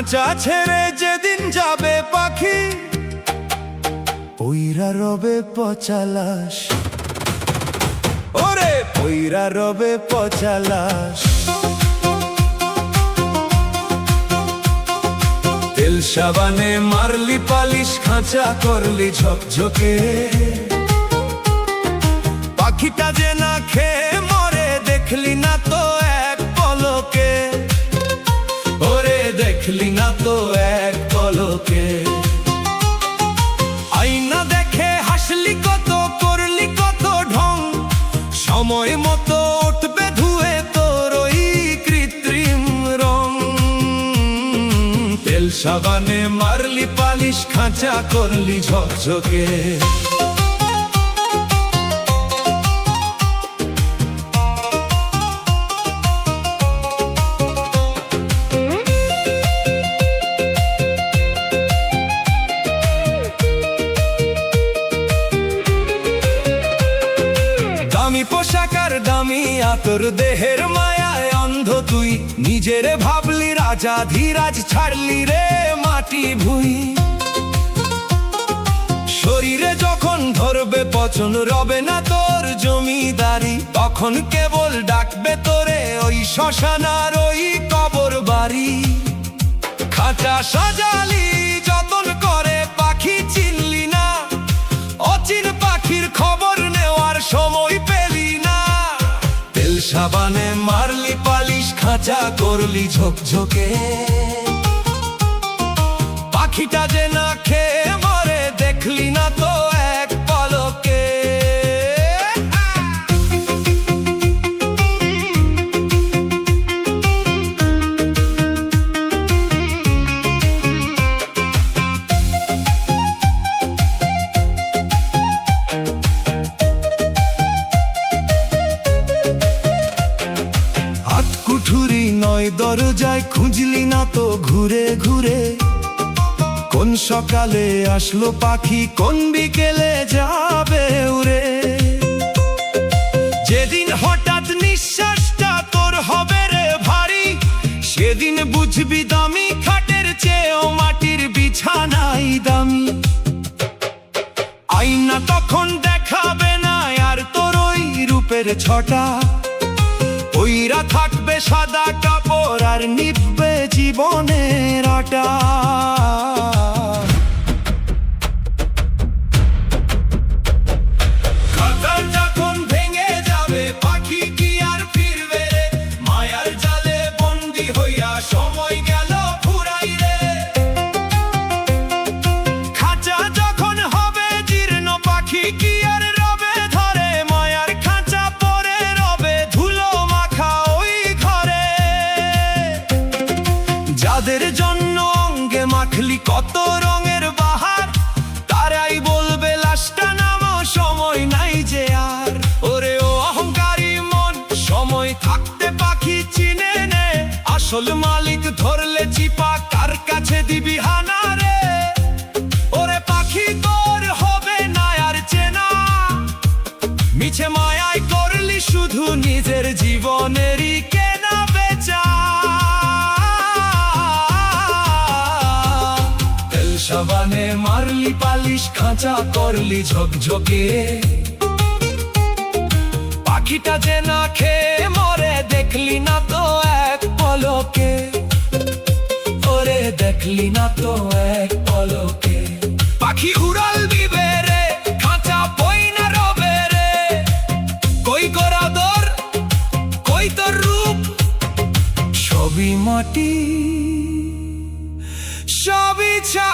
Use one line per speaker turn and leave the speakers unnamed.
খাঁচা ছেড়ে যেদিন যাবে পাখি, পইরা রবে পচা লাশ, ওরে পইরা রবে পচা লাশ। তেল সাবানে মারলি পালিশ, খাঁচা করলি ঝকঝকে, পাখিটা যে না খেয়ে মরে দেখলি না তো এক পলকে, ওরে দেখলি না তো এক পলকে। আয়না দেখে হাসলি কত, করলি কত ঢং, সময় মতো উঠবে ধুয়ে তোর ওই কৃত্রিম রং। তেল সাবানে মারলি পালিশ, খাঁচা করলি ঝকঝকে। দামি পোশাক আর দামি আতর, দেহের মায়ায় অন্ধ তুই, নিজের ভাবলি রাজা ধীরাজ, ছাড়লি রে মাটি ভুই। শরীরে যখন ধরবে পচন, রবে না তোর জমিদারি, তখন কেবল ডাকবে তোরে ওই শ্মশান আর ওই কবর বাড়ি। খাঁচা সাজালি যতন করে, পাখি চিনলি না, অচিন পাখির খবর নেওয়ার সময় পেলি না। তেল সাবানে মারলি পালিশ, খাঁচা করলি ঝকঝকে, পাখিটা যে না খেয়ে মরে দেখলি না তো এক পলকে। কুঠুরি নয় দরজায়, খুঁজলি না তো ঘুরে ঘুরে, কোন সকালে আসলো পাখি, কোন বিকেলে যাবে উড়ে। যেদিন হঠাৎ নিঃশ্বাসটা তোর হবে রে ভারী, সেদিন বুঝবি দামি খাটের চেয়েও মাটির বিছানাই দামি। আয়না তখন দেখাবে না আর তোর ওই রূপের ছটা, পইরা থাকবে সাদা কাপড় আর নিভবে জীবনের আটা। খাঁচা যখন ভেঙে যাবে পাখি কি আর ফিরবে রে, মায়ার জালে বন্দি হইয়া সময় গেল ফুরাই রে। খাঁচা যখন হবে জীর্ণ, পাখি কি আর রবে ধরে, মায়ার খাঁচা পরে রবে ধুলো মাখা ওই ঘরে। যাদের জন্য অঙ্গে মাখলি কত রঙের বাহার, তারাই বলবে লাশটা নামো, সময় নাই যে আর। ওরে ও অহংকারী মন, সময় থাকতে পাখি চিনে নে, আসল মালিক ধরলে চিপা, কার কাছে দিবি হানা রে। ওরে পাখি তোর হবে না আর চেনা, মিছে মায়ায় করলি শুধু নিজের জীবনেরই কেনা বেচা। তেল সাবানে মারলি পালিশ, খাঁচা করলি ঝকঝকে, পাখিটা যে না খেয়ে মরে দেখলি না তো এক পলকে, ওরে দেখলি না তো এক পলকে। পাখি উড়াল দিবে রে, খাঁচা পইনা রবে রে, কই গোরাদর কই তোর রূপ, সবই মাটি সবই ছা।